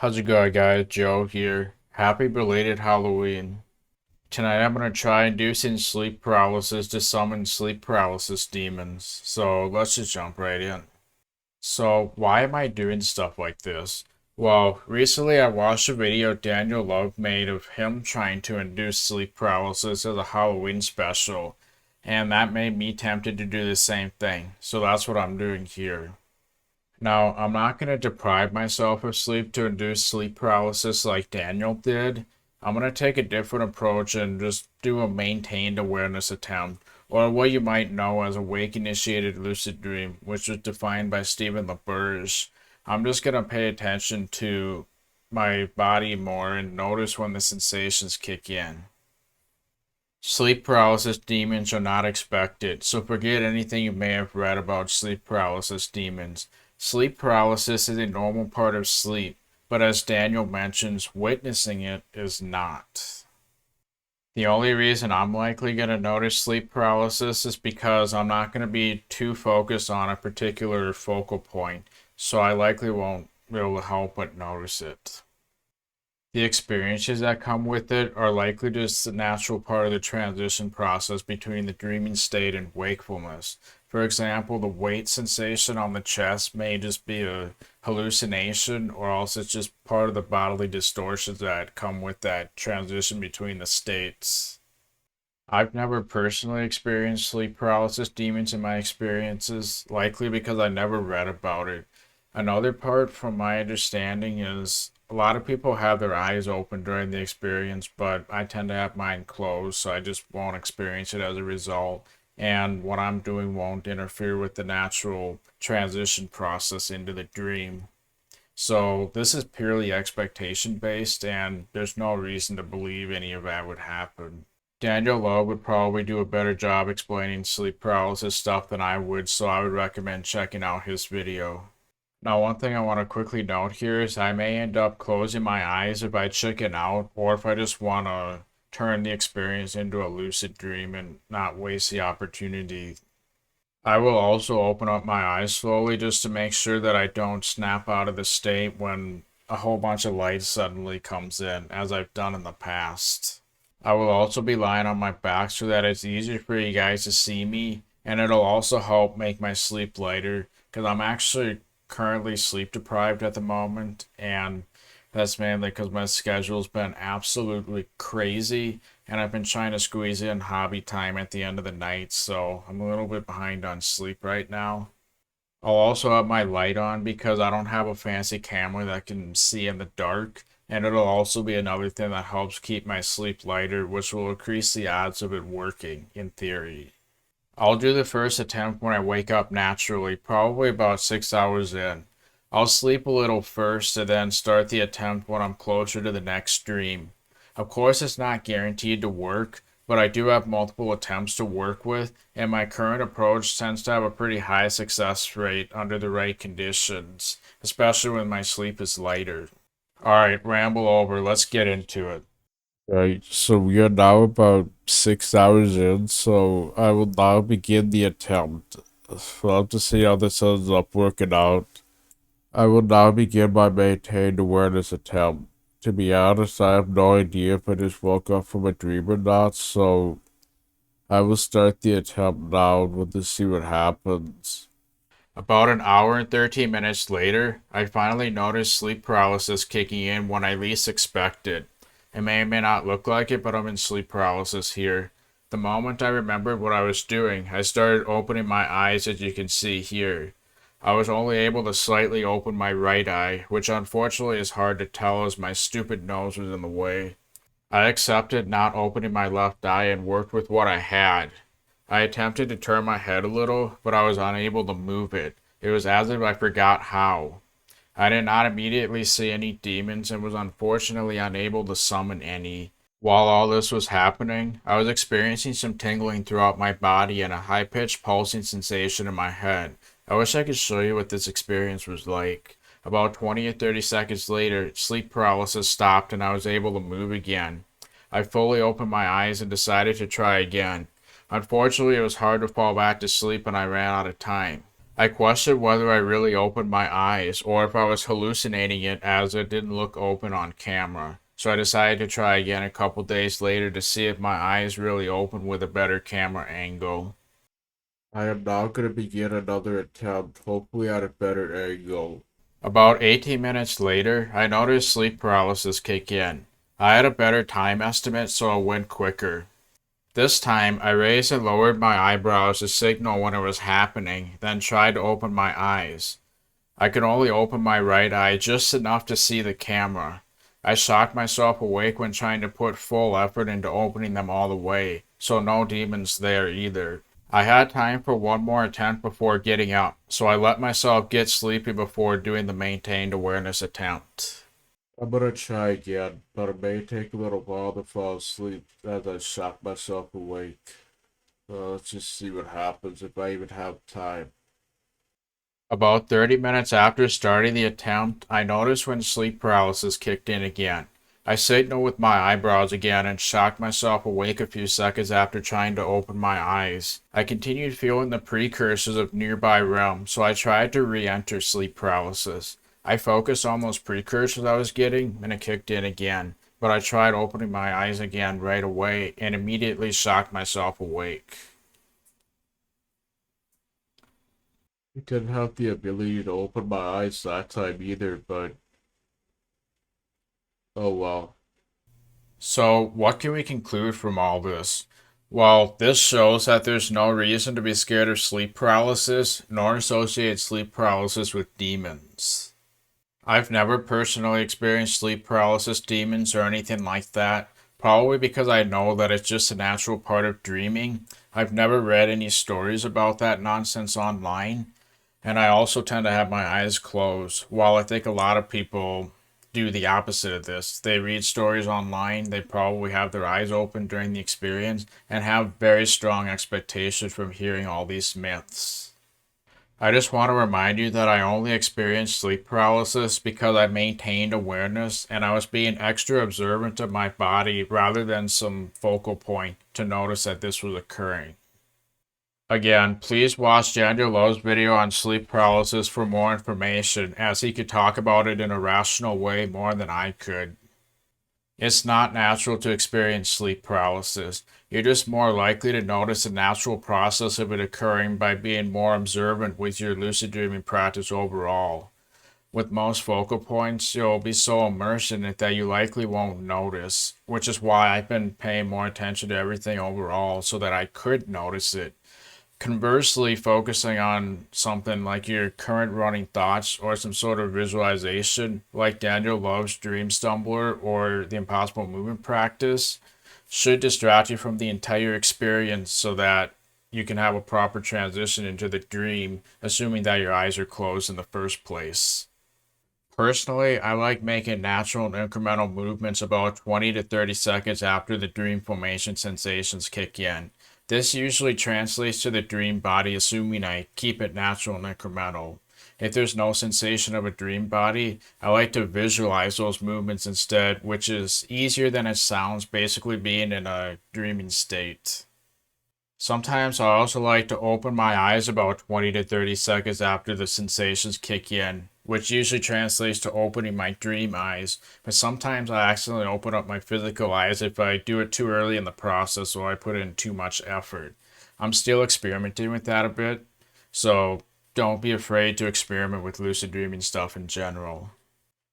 How's it going, guys? Joe here. Happy belated Halloween. Tonight I'm gonna try inducing sleep paralysis to summon sleep paralysis demons. So let's just jump right in. So why am I doing stuff like this? Well, recently I watched a video Daniel Love made of him trying to induce sleep paralysis as a Halloween special, and that made me tempted to do the same thing. So that's what I'm doing here. Now, I'm not going to deprive myself of sleep to induce sleep paralysis like Daniel did. I'm going to take a different approach and just do a maintained awareness attempt, or what you might know as a wake initiated lucid dream, which was defined by Stephen LaBerge. I'm just going to pay attention to my body more and notice when the sensations kick in. Sleep paralysis demons are not expected, so forget anything you may have read about sleep paralysis demons. Sleep paralysis is a normal part of sleep, but as Daniel mentions, witnessing it is not. The only reason I'm likely going to notice sleep paralysis is because I'm not going to be too focused on a particular focal point, so I likely won't be able to help but notice it. The experiences that come with it are likely just a natural part of the transition process between the dreaming state and wakefulness. For example, the weight sensation on the chest may just be a hallucination, or else it's just part of the bodily distortions that come with that transition between the states. I've never personally experienced sleep paralysis demons in my experiences, likely because I never read about it. Another part, from my understanding, is a lot of people have their eyes open during the experience, but I tend to have mine closed, so I just won't experience it as a result. And what I'm doing won't interfere with the natural transition process into the dream. So this is purely expectation based, and there's no reason to believe any of that would happen. Daniel Lowe would probably do a better job explaining sleep paralysis stuff than I would, so I would recommend checking out his video. Now, one thing I want to quickly note here is I may end up closing my eyes if I chicken out, or if I just want to turn the experience into a lucid dream and not waste the opportunity. I will also open up my eyes slowly just to make sure that I don't snap out of the state when a whole bunch of light suddenly comes in, as I've done in the past. I will also be lying on my back so that it's easier for you guys to see me, and it'll also help make my sleep lighter, because I'm actually currently sleep deprived at the moment, and that's mainly because my schedule's been absolutely crazy, and I've been trying to squeeze in hobby time at the end of the night, so I'm a little bit behind on sleep right now. I'll also have my light on because I don't have a fancy camera that can see in the dark, and it'll also be another thing that helps keep my sleep lighter, which will increase the odds of it working, in theory. I'll do the first attempt when I wake up naturally, probably about 6 hours in. I'll sleep a little first and then start the attempt when I'm closer to the next dream. Of course, it's not guaranteed to work, but I do have multiple attempts to work with, and my current approach tends to have a pretty high success rate under the right conditions, especially when my sleep is lighter. Alright, ramble over, let's get into it. Right, so we are now about 6 hours in, so I will now begin the attempt. We'll have to see how this ends up working out. I will now begin my maintained awareness attempt. To be honest, I have no idea if I just woke up from a dream or not, so I will start the attempt now and we'll just see what happens. About an hour and 13 minutes later, I finally noticed sleep paralysis kicking in when I least expected. It may or may not look like it, but I'm in sleep paralysis here. The moment I remembered what I was doing, I started opening my eyes, as you can see here. I was only able to slightly open my right eye, which unfortunately is hard to tell as my stupid nose was in the way. I accepted not opening my left eye and worked with what I had. I attempted to turn my head a little, but I was unable to move it. It was as if I forgot how. I did not immediately see any demons and was unfortunately unable to summon any. While all this was happening, I was experiencing some tingling throughout my body and a high pitched pulsing sensation in my head. I wish I could show you what this experience was like. About 20 or 30 seconds later, sleep paralysis stopped and I was able to move again. I fully opened my eyes and decided to try again. Unfortunately, it was hard to fall back to sleep and I ran out of time. I questioned whether I really opened my eyes or if I was hallucinating it as it didn't look open on camera. So I decided to try again a couple days later to see if my eyes really opened with a better camera angle. I am now going to begin another attempt, hopefully at a better angle. About 18 minutes later, I noticed sleep paralysis kick in. I had a better time estimate, so it went quicker. This time, I raised and lowered my eyebrows to signal when it was happening, then tried to open my eyes. I could only open my right eye just enough to see the camera. I shocked myself awake when trying to put full effort into opening them all the way, so no demons there either. I had time for one more attempt before getting up, so I let myself get sleepy before doing the maintained awareness attempt. I'm going to try again, but it may take a little while to fall asleep as I shock myself awake. Let's just see what happens if I even have time. About 30 minutes after starting the attempt, I noticed when sleep paralysis kicked in again. I signaled with my eyebrows again and shocked myself awake a few seconds after trying to open my eyes. I continued feeling the precursors of nearby realm, so I tried to re-enter sleep paralysis. I focused on those precursors I was getting, and it kicked in again, but I tried opening my eyes again right away and immediately shocked myself awake. I didn't have the ability to open my eyes that time either, but oh well. So, what can we conclude from all this? Well, this shows that there's no reason to be scared of sleep paralysis, nor associate sleep paralysis with demons. I've never personally experienced sleep paralysis demons or anything like that, probably because I know that it's just a natural part of dreaming. I've never read any stories about that nonsense online, and I also tend to have my eyes closed. While I think a lot of people do the opposite of this, they read stories online, they probably have their eyes open during the experience, and have very strong expectations from hearing all these myths. I just want to remind you that I only experienced sleep paralysis because I maintained awareness and I was being extra observant of my body rather than some focal point to notice that this was occurring. Again, please watch Daniel Lowe's video on sleep paralysis for more information, as he could talk about it in a rational way more than I could. It's not natural to experience sleep paralysis. You're just more likely to notice the natural process of it occurring by being more observant with your lucid dreaming practice overall. With most focal points, you'll be so immersed in it that you likely won't notice, which is why I've been paying more attention to everything overall so that I could notice it. Conversely, focusing on something like your current running thoughts or some sort of visualization, like Daniel Love's Dream Stumbler or the Impossible Movement practice, should distract you from the entire experience so that you can have a proper transition into the dream, assuming that your eyes are closed in the first place. Personally, I like making natural and incremental movements about 20 to 30 seconds after the dream formation sensations kick in. This usually translates to the dream body, assuming I keep it natural and incremental. If there's no sensation of a dream body, I like to visualize those movements instead, which is easier than it sounds, basically being in a dreaming state. Sometimes I also like to open my eyes about 20 to 30 seconds after the sensations kick in, which usually translates to opening my dream eyes, but sometimes I accidentally open up my physical eyes if I do it too early in the process or I put in too much effort. I'm still experimenting with that a bit, so don't be afraid to experiment with lucid dreaming stuff in general.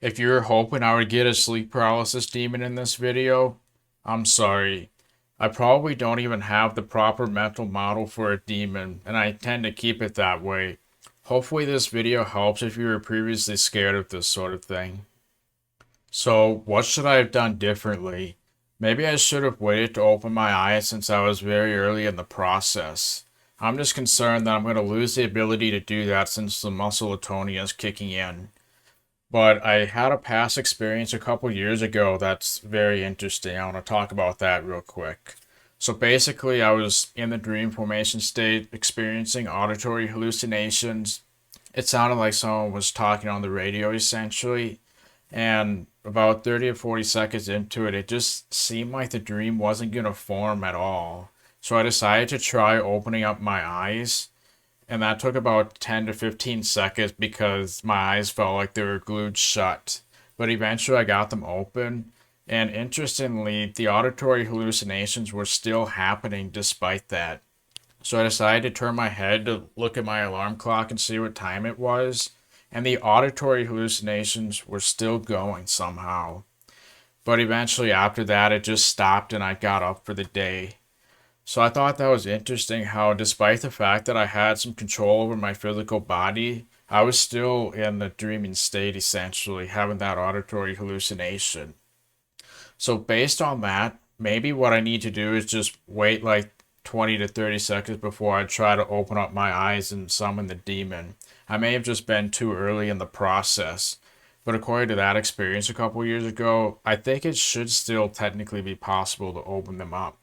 If you were hoping I would get a sleep paralysis demon in this video, I'm sorry. I probably don't even have the proper mental model for a demon, and I tend to keep it that way. Hopefully this video helps if you were previously scared of this sort of thing. So, what should I have done differently? Maybe I should have waited to open my eyes since I was very early in the process. I'm just concerned that I'm going to lose the ability to do that since the muscle atonia is kicking in. But I had a past experience a couple years ago that's very interesting. I want to talk about that real quick. So basically, I was in the dream formation state experiencing auditory hallucinations. It sounded like someone was talking on the radio essentially. And about 30 or 40 seconds into it, it just seemed like the dream wasn't going to form at all. So I decided to try opening up my eyes and that took about 10 to 15 seconds because my eyes felt like they were glued shut. But eventually I got them open, and interestingly, the auditory hallucinations were still happening despite that. So I decided to turn my head to look at my alarm clock and see what time it was, and the auditory hallucinations were still going somehow. But eventually, after that, it just stopped and I got up for the day. So I thought that was interesting how, despite the fact that I had some control over my physical body, I was still in the dreaming state essentially, having that auditory hallucination. So, based on that, maybe what I need to do is just wait like 20 to 30 seconds before I try to open up my eyes and summon the demon. I may have just been too early in the process. But according to that experience a couple years ago, I think it should still technically be possible to open them up.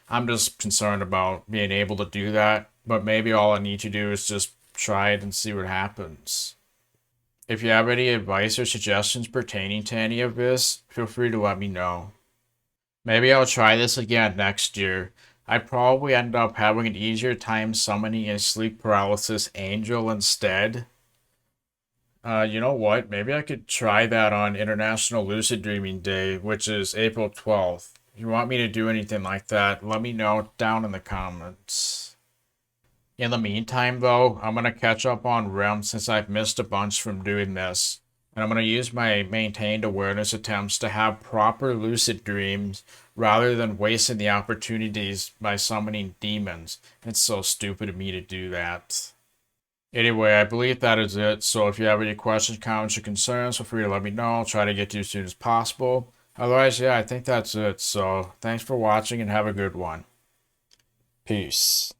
I'm just concerned about being able to do that, but maybe all I need to do is just try it and see what happens. If you have any advice or suggestions pertaining to any of this, feel free to let me know. Maybe I'll try this again next year. I probably end up having an easier time summoning a sleep paralysis angel instead. You know what? Maybe I could try that on International Lucid Dreaming Day, which is April 12th. If you want me to do anything like that, let me know down in the comments. In the meantime, though, I'm going to catch up on REM since I've missed a bunch from doing this. And I'm going to use my maintained awareness attempts to have proper lucid dreams rather than wasting the opportunities by summoning demons. It's so stupid of me to do that. Anyway, I believe that is it. So if you have any questions, comments, or concerns, feel free to let me know. I'll try to get to you as soon as possible. Otherwise, yeah, I think that's it. So thanks for watching and have a good one. Peace.